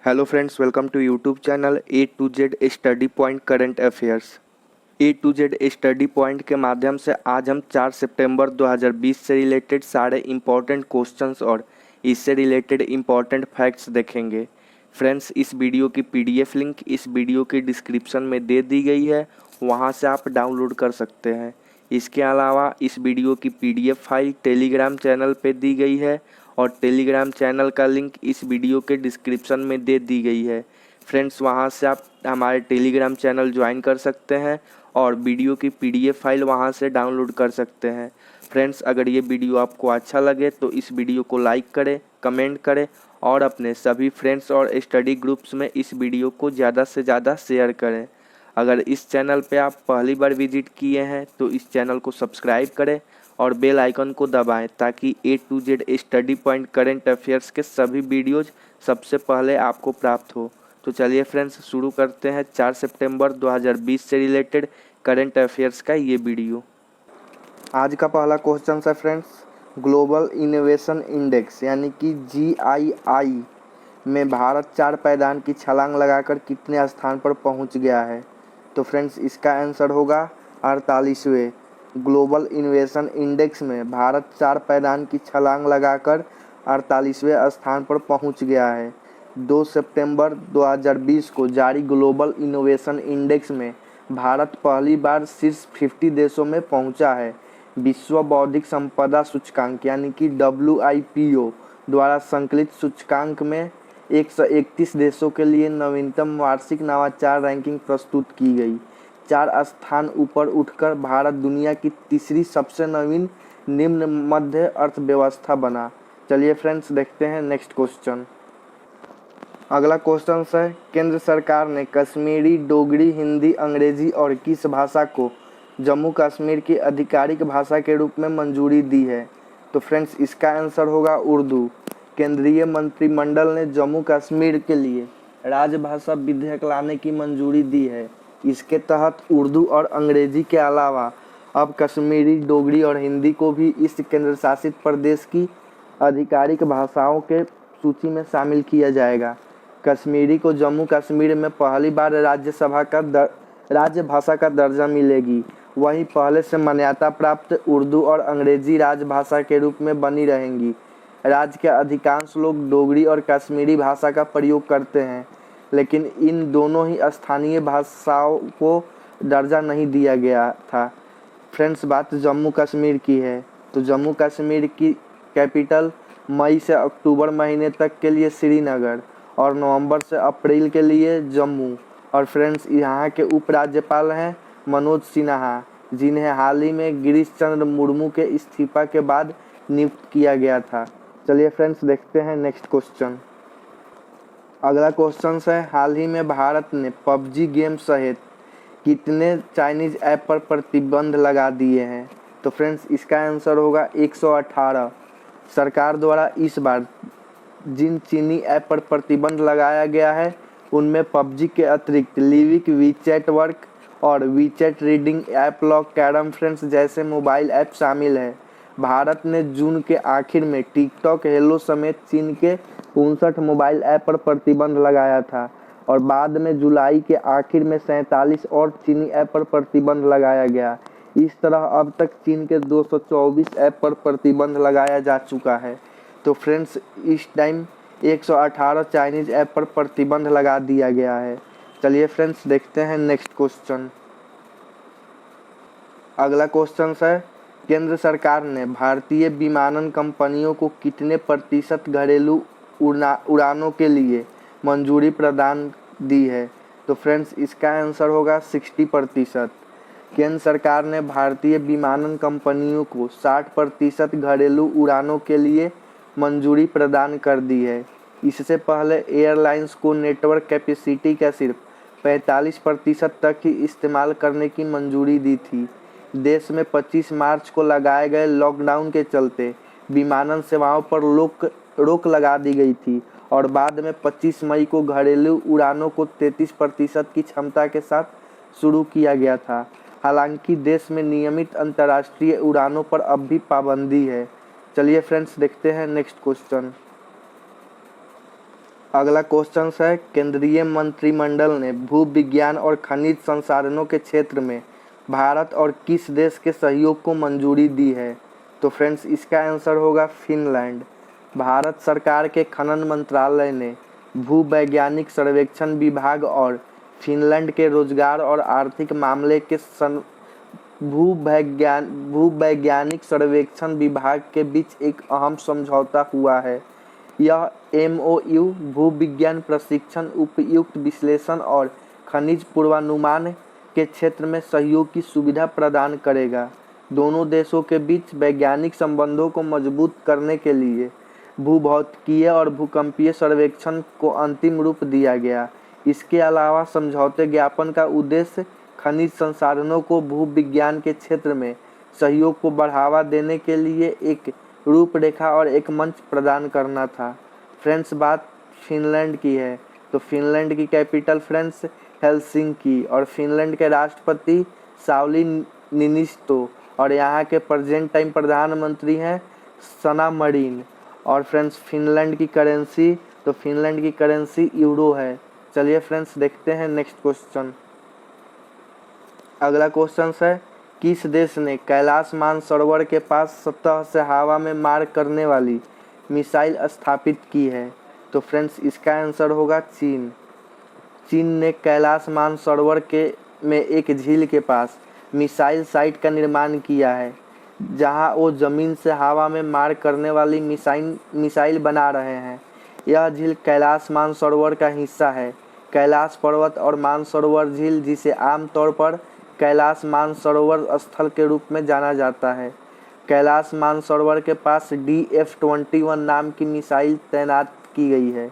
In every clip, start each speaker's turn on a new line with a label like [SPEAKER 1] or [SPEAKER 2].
[SPEAKER 1] Hello friends, welcome to YouTube channel A to Z study point current affairs. A to Z study point के माध्यम से आज हम 4 सितंबर 2020 से रिलेटेड सारे इम्पोर्टेंट क्वेश्चंस और इससे रिलेटेड इम्पोर्टेंट फैक्ट्स देखेंगे। फ्रेंड्स, इस वीडियो की पीडीएफ लिंक इस वीडियो की डिस्क्रिप्शन में दे दी गई है, वहां से आप डाउनलोड कर सकते हैं। इसके अलावा इस वीडियो की पीडीएफ फाइल टेलीग्राम चैनल पे दी गई है और टेलीग्राम चैनल का लिंक इस वीडियो के डिस्क्रिप्शन में दे दी गई है। फ्रेंड्स, वहां से आप हमारे टेलीग्राम चैनल ज्वाइन कर सकते हैं और वीडियो की पीडीएफ फाइल वहां से डाउनलोड कर सकते हैं। फ्रेंड्स, अगर ये वीडियो आपको अच्छा लगे तो इस वीडियो को लाइक करें, कमेंट करें और अपने सभी फ्रेंड्स और स्टडी ग्रुप्स में इस वीडियो को ज़्यादा से ज़्यादा शेयर करें। अगर इस चैनल पे आप पहली बार विजिट किए हैं तो इस चैनल को सब्सक्राइब करें और बेल आइकन को दबाएं ताकि A to Z study point current affairs के सभी वीडियोज सबसे पहले आपको प्राप्त हो। तो चलिए फ्रेंड्स, शुरू करते हैं 4 सितंबर 2020 से रिलेटेड करंट अफेयर्स का ये वीडियो। आज का पहला क्वेश्चन है फ्रेंड्स, ग्लोबल इनोवेशन इंडेक्स यानी कि GII में भारत 4 पायदान की छलांग लगाकर कितने स्थान पर पहुंच गया है? तो फ्रेंड्स, इसका आंसर होगा 48वें। ग्लोबल इनोवेशन इंडेक्स में भारत 4 पायदान की छलांग लगाकर 48वें स्थान पर पहुंच गया है। 2 सितंबर 2020 को जारी ग्लोबल इनोवेशन इंडेक्स में भारत पहली बार शीर्ष 50 देशों में पहुंचा है। विश्व बौद्धिक संपदा सूचकांक यानी कि WIPO द्वारा संकलित सूचकांक में 131 देशों के लिए नवीनतम वार्षिक नवाचार रैंकिंग प्रस्तुत की गई। 4 स्थान ऊपर उठकर भारत दुनिया की तीसरी सबसे नवीन निम्न मध्य अर्थव्यवस्था बना। चलिए फ्रेंड्स, देखते हैं नेक्स्ट क्वेश्चन। अगला क्वेश्चन है, केंद्र सरकार ने कश्मीरी, डोगरी, हिंदी, अंग्रेजी और किस भाषा को जम्मू कश्मीर की आधिकारिक भाषा के रूप में मंजूरी दी है? तो फ्रेंड्स, इसका आंसर होगा उर्दू। केंद्रीय मंत्रिमंडल ने जम्मू कश्मीर के लिए राजभाषा विधेयक लाने की मंजूरी दी है। इसके तहत उर्दू और अंग्रेजी के अलावा अब कश्मीरी, डोगरी और हिंदी को भी इस केंद्र शासित प्रदेश की आधिकारिक भाषाओं के सूची में शामिल किया जाएगा। कश्मीरी को जम्मू कश्मीर में पहली बार राजभाषा का दर्जा मिलेगी। वहीं पहले से मान्यता प्राप्त उर्दू और अंग्रेजी राजभाषा के रूप में बनी रहेंगी। राज्य के अधिकांश लोग डोगरी और कश्मीरी भाषा का प्रयोग करते हैं, लेकिन इन दोनों ही स्थानीय भाषाओं को दर्जा नहीं दिया गया था। फ्रेंड्स, बात जम्मू कश्मीर की है तो जम्मू कश्मीर की कैपिटल मई से अक्टूबर महीने तक के लिए श्रीनगर और नवंबर से अप्रैल के लिए जम्मू। और फ्रेंड्स, यहाँ के उपराज्यपाल हैं मनोज सिन्हा, जिन्हें हाल ही में गिरीश चंद्र मुर्मू के इस्तीफा के बाद नियुक्त किया गया था। चलिए फ्रेंड्स, देखते हैं नेक्स्ट क्वेश्चन। अगला क्वेश्चन है, हाल ही में भारत ने PUBG गेम सहित कितने चाइनीज ऐप पर प्रतिबंध लगा दिए हैं? तो फ्रेंड्स, इसका आंसर होगा 118। सरकार द्वारा इस बार जिन चीनी ऐप पर प्रतिबंध लगाया गया है उनमें PUBG के अतिरिक्त लिविक, वीचैट वर्क और WeChat reading app, lock, carrom friends जैसे मोबाइल ऐप शामिल है। भारत ने जून के आखिर में टिकटॉक, हेलो समेत चीन के 59 मोबाइल ऐप पर प्रतिबंध लगाया था और बाद में जुलाई के आखिर में 47 और चीनी ऐप पर प्रतिबंध लगाया गया। इस तरह अब तक चीन के 224 ऐप पर प्रतिबंध लगाया जा चुका है। तो फ्रेंड्स, इस टाइम 118 चाइनीज ऐप पर प्रतिबंध लगा दिया गया है। चलिए फ्रेंड्स, देखते हैं नेक्स्ट क्वेश्चन। अगला क्वेश्चन है, केंद्र सरकार ने भारतीय विमानन कंपनियों को कितने प्रतिशत घरेलू उड़ानों के लिए मंजूरी प्रदान दी है? तो फ्रेंड्स, इसका आंसर होगा 60%। केंद्र सरकार ने भारतीय विमानन कंपनियों को 60% घरेलू उड़ानों के लिए मंजूरी प्रदान कर दी है। इससे पहले एयरलाइंस को नेटवर्क कैपेसिटी का सिर्फ 45% तक ही इस्तेमाल करने की मंजूरी दी थी। देश में 25 मार्च को लगाए गए लॉकडाउन के चलते विमानन सेवाओं पर रोक लगा दी गई थी और बाद में 25 मई को घरेलू उड़ानों को 33% की क्षमता के साथ शुरू किया गया था। हालांकि देश में नियमित अंतर्राष्ट्रीय उड़ानों पर अब भी पाबंदी है। चलिए फ्रेंड्स, देखते हैं नेक्स्ट क्वेश्चन। अगला क्वेश्चन है, केंद्रीय मंत्रिमंडल ने भू विज्ञान और खनिज संसाधनों के क्षेत्र में भारत और किस देश के सहयोग को मंजूरी दी है? तो फ्रेंड्स इसका आंसर होगा फिनलैंड। भारत सरकार के खनन मंत्रालय ने भूवैज्ञानिक सर्वेक्षण विभाग और फिनलैंड के रोजगार और आर्थिक मामले के भूवैज्ञानिक सर्वेक्षण विभाग के बीच एक अहम समझौता हुआ है। यह MOU भूविज्ञान प्रशिक्षण, उपयुक्त विश्लेषण और खनिज पूर्वानुमान के क्षेत्र में सहयोग की सुविधा प्रदान करेगा। दोनों देशों के बीच वैज्ञानिक संबंधों को मजबूत करने के लिए भूभौतिकीय और भूकंपीय सर्वेक्षण को अंतिम रूप दिया गया। इसके अलावा समझौते ज्ञापन का उद्देश्य खनिज संसाधनों को भूविज्ञान के क्षेत्र में सहयोग को बढ़ावा देने के लिए एक रूपरेखा और एक मंच प्रदान करना था। फ्रेंड्स बात फिनलैंड की है, तो फिनलैंड की कैपिटल फ्रेंड्स हेलसिंकी और फिनलैंड के राष्ट्रपति साउली निनिस्तो और यहाँ के प्रेजेंट टाइम प्रधानमंत्री हैं सना मरीन। और फ्रेंड्स फिनलैंड की करेंसी, तो फिनलैंड की करेंसी यूरो है। चलिए फ्रेंड्स देखते हैं नेक्स्ट क्वेश्चन। अगला क्वेश्चन है, किस देश ने कैलाश मानसरोवर के पास सतह से हवा में मार करने वाली मिसाइल स्थापित की है? तो फ्रेंड्स इसका आंसर होगा चीन। चीन ने कैलाश मानसरोवर में एक झील के पास मिसाइल साइट का निर्माण किया है, जहां वो जमीन से हवा में मार करने वाली मिसाइल बना रहे हैं। यह झील कैलाश मानसरोवर का हिस्सा है। कैलाश पर्वत और मानसरोवर झील, जिसे आमतौर पर कैलाश मानसरोवर स्थल के रूप में जाना जाता है, कैलाश मानसरोवर के पास DF-21 नाम की मिसाइल तैनात की गई है।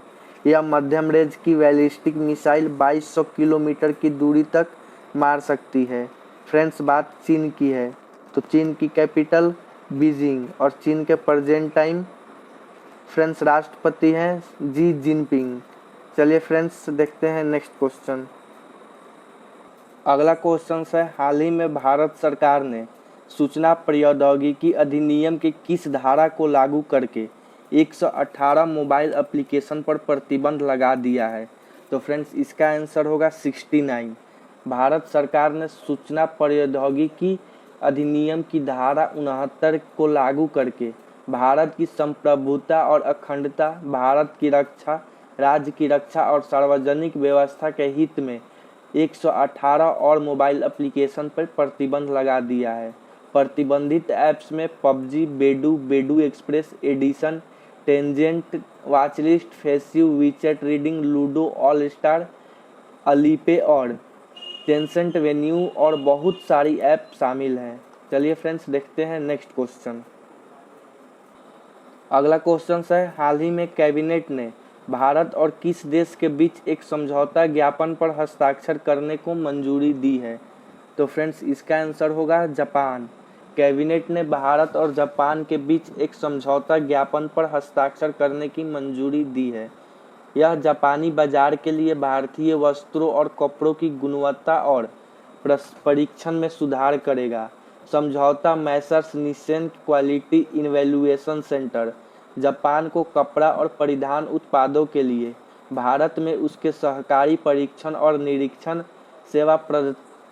[SPEAKER 1] यह मध्यम रेंज की बैलिस्टिक मिसाइल 2200 किलोमीटर की दूरी तक मार सकती है। फ्रेंड्स बात चीन की है, तो चीन की कैपिटल बीजिंग और चीन के प्रेजेंट टाइम फ्रेंड्स राष्ट्रपति हैं जी जिनपिंग। चलिए फ्रेंड्स देखते हैं नेक्स्ट क्वेश्चन। अगला क्वेश्चन है, हाल ही में भारत सरकार ने सूचना प्रौद्योगिकी अधिनियम के किस धारा को लागू करके 118 मोबाइल एप्लीकेशन पर प्रतिबंध लगा दिया है? तो फ्रेंड्स इसका आंसर होगा 69। भारत सरकार ने सूचना प्रौद्योगिकी अधिनियम की धारा 69 को लागू करके भारत की संप्रभुता और अखंडता, भारत की रक्षा, राज्य की रक्षा और सार्वजनिक व्यवस्था के हित में 118 और मोबाइल एप्लीकेशन पर प्रतिबंध लगा दिया है। प्रतिबंधित ऐप्स में PUBG, Baidu express edition, Tencent, watchlist, FaceU, WeChat reading, Ludo, all star, Alipay और टेंसेंट वेन्यू और बहुत सारी ऐप शामिल हैं। चलिए फ्रेंड्स देखते हैं नेक्स्ट क्वेश्चन। अगला क्वेश्चन है, हाल ही में कैबिनेट ने भारत और किस देश के बीच एक समझौता ज्ञापन पर हस्ताक्षर करने को मंजूरी दी है? तो फ्रेंड्स इसका आंसर होगा जापान। कैबिनेट ने भारत और जापान के बीच एक समझौता ज्ञापन पर हस्ताक्षर करने की मंजूरी दी है। यह जापानी बाजार के लिए भारतीय वस्त्रों और कपड़ों की गुणवत्ता और परीक्षण में सुधार करेगा। समझौता Messrs Nissen quality evaluation centre Japan को कपड़ा और परिधान उत्पादों के लिए भारत में उसके सहकारी परीक्षण और निरीक्षण सेवा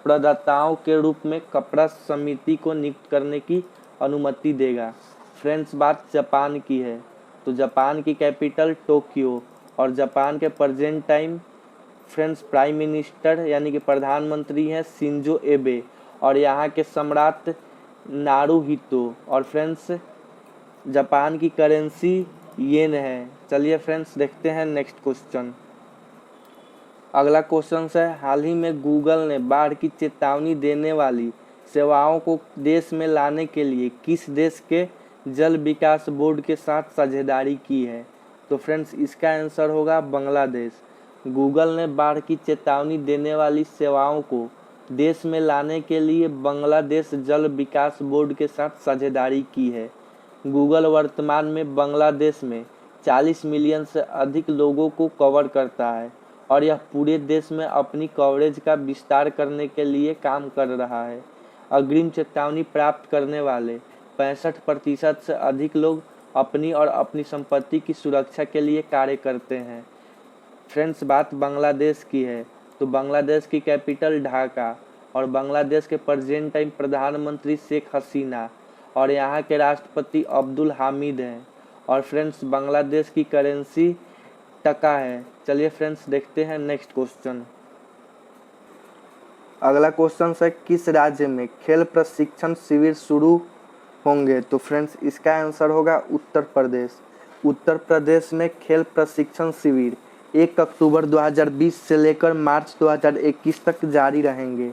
[SPEAKER 1] प्रदाताओं के रूप में कपड़ा समिति को नियुक्त करने की अनुमति देगा। फ्रेंड्स बात जापान की है, तो जापान की कैपिटल टोक्यो और जापान के present time friends prime minister यानी कि प्रधानमंत्री हैं शिंजो एबे और यहाँ के सम्राट नारुहितो। और फ्रेंड्स जापान की करेंसी येन है। चलिए फ्रेंड्स देखते हैं नेक्स्ट क्वेश्चन। अगला क्वेश्चन है, हाल ही में गूगल ने बाढ़ की चेतावनी देने वाली सेवाओं को देश में लाने के लिए किस देश के जल विकास बोर्ड के साथ साझेदारी की है? तो फ्रेंड्स इसका आंसर होगा बांग्लादेश। गूगल ने बाढ़ की चेतावनी देने वाली सेवाओं को देश में लाने के लिए बांग्लादेश जल विकास बोर्ड के साथ साझेदारी की है। गूगल वर्तमान में बांग्लादेश में 40 मिलियन से अधिक लोगों को कवर करता है और यह पूरे देश में अपनी कवरेज का विस्तार करने के लिए काम कर रहा है। अग्रिम चेतावनी प्राप्त करने वाले 65% से अधिक लोग अपनी और अपनी संपत्ति की सुरक्षा के लिए कार्य करते हैं। फ्रेंड्स बात बांग्लादेश की है तो बांग्लादेश की कैपिटल ढाका और बांग्लादेश के प्रेजेंट टाइम प्रधानमंत्री शेख हसीना और यहाँ के राष्ट्रपति अब्दुल हामिद हैं। और फ्रेंड्स बांग्लादेश की करेंसी टका है। चलिए फ्रेंड्स देखते हैं नेक्स्ट क्वेश्चन। अगला क्वेश्चन है किस राज्य में खेल प्रशिक्षण शिविर शुरू होंगे? तो फ्रेंड्स इसका आंसर होगा उत्तर प्रदेश। उत्तर प्रदेश में खेल प्रशिक्षण शिविर 1 अक्टूबर 2020 से लेकर मार्च 2021 तक जारी रहेंगे।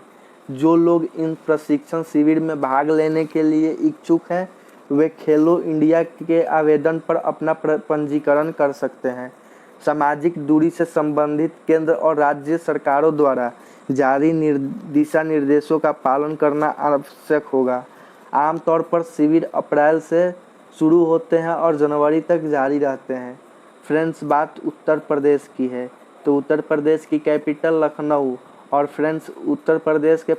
[SPEAKER 1] जो लोग इन प्रशिक्षण शिविर में भाग लेने के लिए इच्छुक हैं वे खेलो इंडिया के आवेदन पर अपना पंजीकरण कर सकते हैं। सामाजिक दूरी से संबंधित केंद्र और राज्य सरकारों द्वारा जारी दिशा निर्देशों का पालन करना आवश्यक होगा। आमतौर पर शिविर अप्रैल से शुरू होते हैं और जनवरी तक जारी रहते हैं। फ्रेंड्स बात उत्तर प्रदेश की है तो उत्तर प्रदेश की कैपिटल लखनऊ और फ्रेंड्स उत्तर प्रदेश के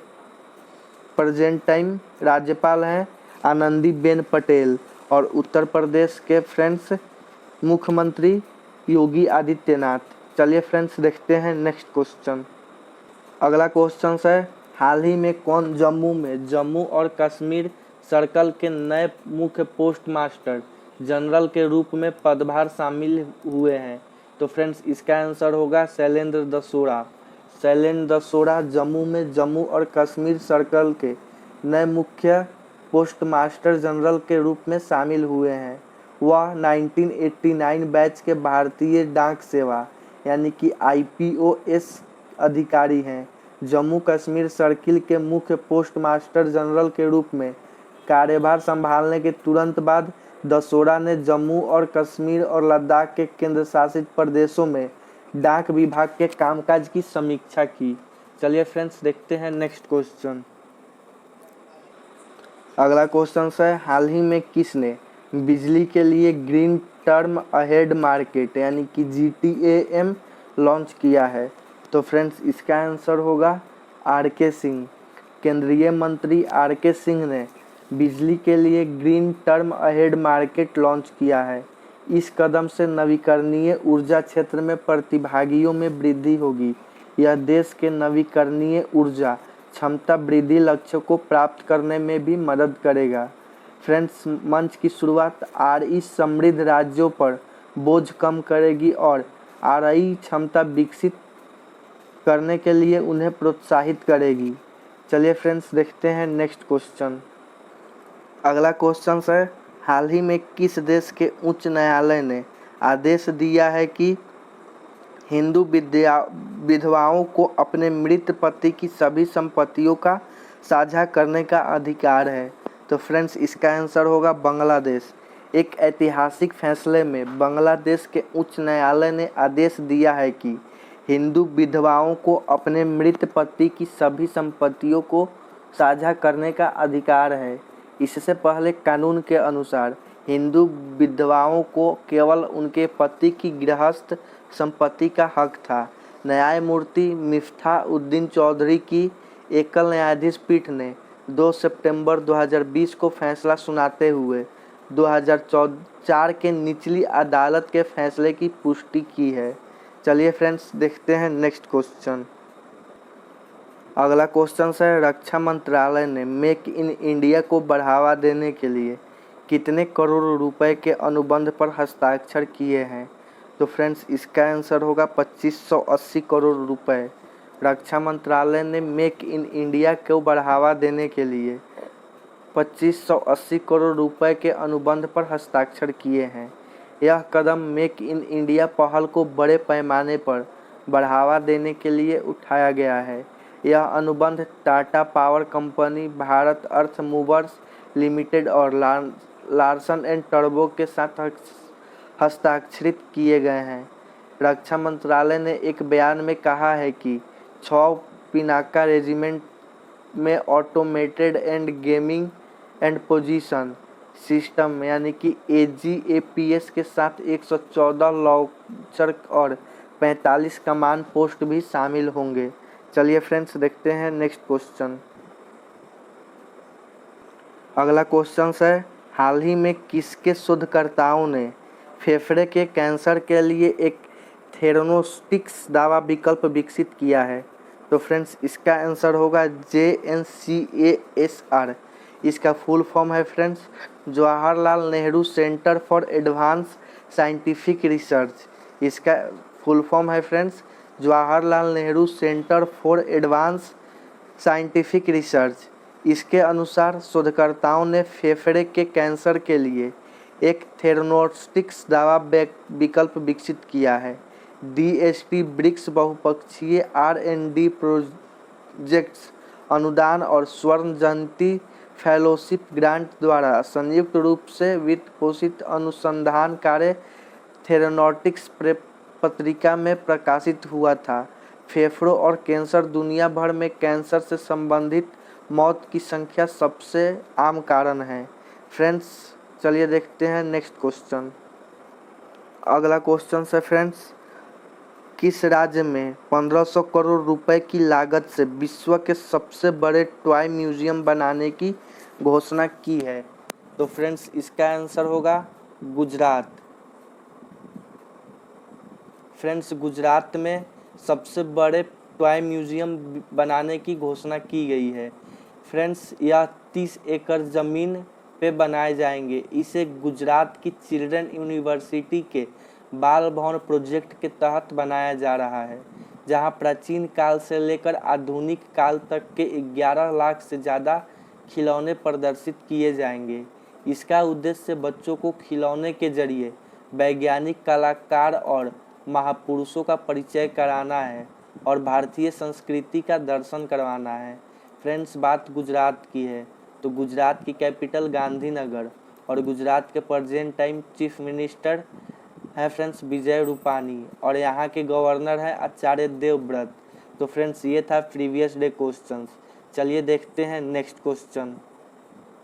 [SPEAKER 1] प्रेजेंट टाइम राज्यपाल हैं आनंदीबेन पटेल और उत्तर प्रदेश के फ्रेंड्स मुख्यमंत्री योगी आदित्यनाथ। चलिए फ्रेंड्स देखते हैं नेक्स्ट क्वेश्चन। अगला क्वेश्चन है हाल ही में कौन जम्मू में जम्मू और कश्मीर सर्कल के नए मुख्य पोस्ट मास्टर जनरल के रूप में पदभार शामिल हुए हैं? तो फ्रेंड्स इसका आंसर होगा शैलेंद्र दसोड़ा। शैलेंद्र दसोड़ा जम्मू में जम्मू और कश्मीर सर्कल के नए मुख्य पोस्ट मास्टर जनरल के रूप में शामिल हुए हैं। वह 1989 बैच के भारतीय डाक सेवा यानी कि IPOS अधिकारी हैं। जम्मू कश्मीर सर्किल के मुख्य पोस्ट मास्टर जनरल के रूप में कार्यभार संभालने के तुरंत बाद दसोड़ा ने जम्मू और कश्मीर और लद्दाख के केंद्र शासित प्रदेशों में डाक विभाग के कामकाज की समीक्षा की। चलिए फ्रेंड्स देखते हैं नेक्स्ट क्वेश्चन। अगला क्वेश्चन है हाल ही में किसने बिजली के लिए ग्रीन टर्म अहेड मार्केट यानी कि GTAM लॉन्च किया है? तो फ्रेंड्स इसका आंसर होगा RK सिंह। केंद्रीय मंत्री RK सिंह ने बिजली के लिए green term ahead market launch किया है। इस कदम से नवीकरणीय ऊर्जा क्षेत्र में प्रतिभागियों में वृद्धि होगी। यह देश के नवीकरणीय ऊर्जा क्षमता वृद्धि लक्ष्य को प्राप्त करने में भी मदद करेगा। फ्रेंड्स मंच की शुरुआत RE समृद्ध राज्यों पर बोझ कम करेगी और RI क्षमता विकसित करने के लिए उन्हें प्रोत्साहित करेगी। चलिए फ्रेंड्स देखते हैं नेक्स्ट क्वेश्चन। अगला क्वेश्चन है हाल ही में किस देश के उच्च न्यायालय ने आदेश दिया है कि हिंदू विधवाओं को अपने मृत पति की सभी संपत्तियों का साझा करने का अधिकार है? तो फ्रेंड्स इसका आंसर होगा बांग्लादेश। एक ऐतिहासिक फैसले में बांग्लादेश के उच्च न्यायालय ने आदेश दिया है कि हिंदू विधवाओं को अपने मृत पति की सभी संपत्तियों को साझा करने का अधिकार है। इससे पहले कानून के अनुसार हिंदू विधवाओं को केवल उनके पति की गृहस्थ संपत्ति का हक था। न्यायमूर्ति मिफ्ताह-उद्दीन चौधरी की एकल न्यायाधीश पीठ ने 2 सितंबर 2020 को फैसला सुनाते हुए 2004 के निचली अदालत के फैसले की पुष्टि की है। चलिए फ्रेंड्स देखते हैं नेक्स्ट क्वेश्चन। अगला क्वेश्चन है रक्षा मंत्रालय ने मेक इन इंडिया को बढ़ावा देने के लिए कितने करोड़ रुपए के अनुबंध पर हस्ताक्षर किए हैं? तो फ्रेंड्स इसका आंसर होगा 2580 करोड़ रुपए। रक्षा मंत्रालय ने मेक इन इंडिया को बढ़ावा देने के लिए 2580 करोड़ रुपए के अनुबंध पर हस्ताक्षर किए हैं। यह कदम मेक इन इंडिया पहल को बड़े पैमाने पर बढ़ावा देने के लिए उठाया गया है। यह अनुबंध टाटा पावर कंपनी, भारत अर्थ मूवर्स लिमिटेड और लार्सन एंड टर्बो के साथ हस्ताक्षरित किए गए हैं। रक्षा मंत्रालय ने एक बयान में कहा है कि 6 पिनाका रेजिमेंट में automated and gaming and position system यानी कि AGAPS के साथ 114 लॉन्चर और 45 कमांड पोस्ट भी शामिल होंगे। चलिए फ्रेंड्स देखते हैं नेक्स्ट क्वेश्चन। अगला क्वेश्चन है हाल ही में किसके शोधकर्ताओं ने फेफड़े के कैंसर के लिए एक थेरोनोस्टिक्स दवा विकल्प विकसित किया है? तो फ्रेंड्स इसका आंसर होगा JNCASR। इसका फुल फॉर्म है friends Jawaharlal Nehru centre for advance scientific research. इसका फुल फॉर्म है friends Jawaharlal Nehru centre for advance scientific research. इसके अनुसार शोधकर्ताओं ने फेफड़े के कैंसर के लिए एक थेरोनोस्टिक्स दवा विकल्प विकसित किया है। DSP ब्रिक्स बहुपक्षीय R&D प्रोजेक्ट्स अनुदान और स्वर्ण जयंती फेलोशिप ग्रांट द्वारा संयुक्त रूप से वित्त पोषित अनुसंधान कार्य थेरोनोटिक्स पत्रिका में प्रकाशित हुआ था। फेफड़ों और कैंसर दुनिया भर में कैंसर से संबंधित मौत की संख्या सबसे आम कारण है। फ्रेंड्स चलिए देखते हैं नेक्स्ट क्वेश्चन। अगला क्वेश्चन है फ्रेंड्स किस राज्य में 1500 करोड़ रुपए की लागत से विश्व के सबसे बड़े टॉय म्यूजियम बनाने की घोषणा की है? तो फ्रेंड्स इसका आंसर होगा गुजरात। फ्रेंड्स गुजरात में सबसे बड़े टॉय म्यूजियम बनाने की घोषणा की गई है। फ्रेंड्स यह 30 एकड़ ज़मीन पे बनाए जाएंगे। इसे गुजरात की चिल्ड्रन यूनिवर्सिटी के बाल भवन प्रोजेक्ट के तहत बनाया जा रहा है, जहां प्राचीन काल से लेकर आधुनिक काल तक के 11 लाख से ज़्यादा खिलौने प्रदर्शित किए जाएंगे। इसका उद्देश्य बच्चों को खिलौने के जरिए वैज्ञानिक, कलाकार और महापुरुषों का परिचय कराना है और भारतीय संस्कृति का दर्शन करवाना है। फ्रेंड्स बात गुजरात की है तो गुजरात की कैपिटल गांधीनगर और गुजरात के प्रेजेंट टाइम चीफ मिनिस्टर है फ्रेंड्स विजय रूपानी और यहाँ के गवर्नर है आचार्य देवव्रत। तो फ्रेंड्स ये था प्रीवियस डे क्वेश्चंस। चलिए देखते हैं नेक्स्ट क्वेश्चन।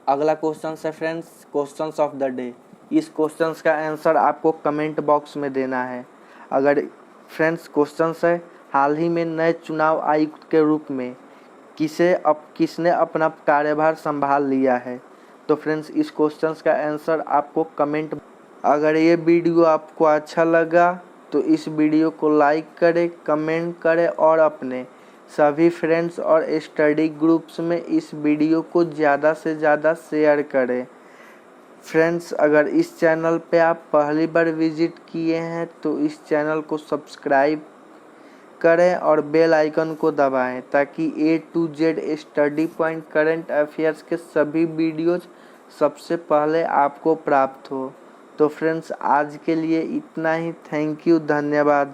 [SPEAKER 1] अगला क्वेश्चन है friends questions of the day. इस क्वेश्चंस का आंसर आपको कमेंट बॉक्स में देना है। अगर फ्रेंड्स क्वेश्चंस है हाल ही में नए चुनाव आयुक्त के रूप में किसने अपना कार्यभार संभाल लिया है? तो फ्रेंड्स इस क्वेश्चंस का आंसर आपको कमेंट। अगर ये वीडियो आपको अच्छा लगा तो इस वीडियो को लाइक करें, कमेंट करें और अपने सभी फ्रेंड्स और स्टडी ग्रुप्स में इस वीडियो को ज़्यादा से ज़्यादा शेयर करें। फ्रेंड्स अगर इस चैनल पे आप पहली बार विजिट किए हैं तो इस चैनल को सब्सक्राइब करें और बेल आइकन को दबाएं ताकि A to Z study point current affairs के सभी वीडियोज सबसे पहले आपको प्राप्त हो। तो फ्रेंड्स आज के लिए इतना ही। थैंक यू, धन्यवाद।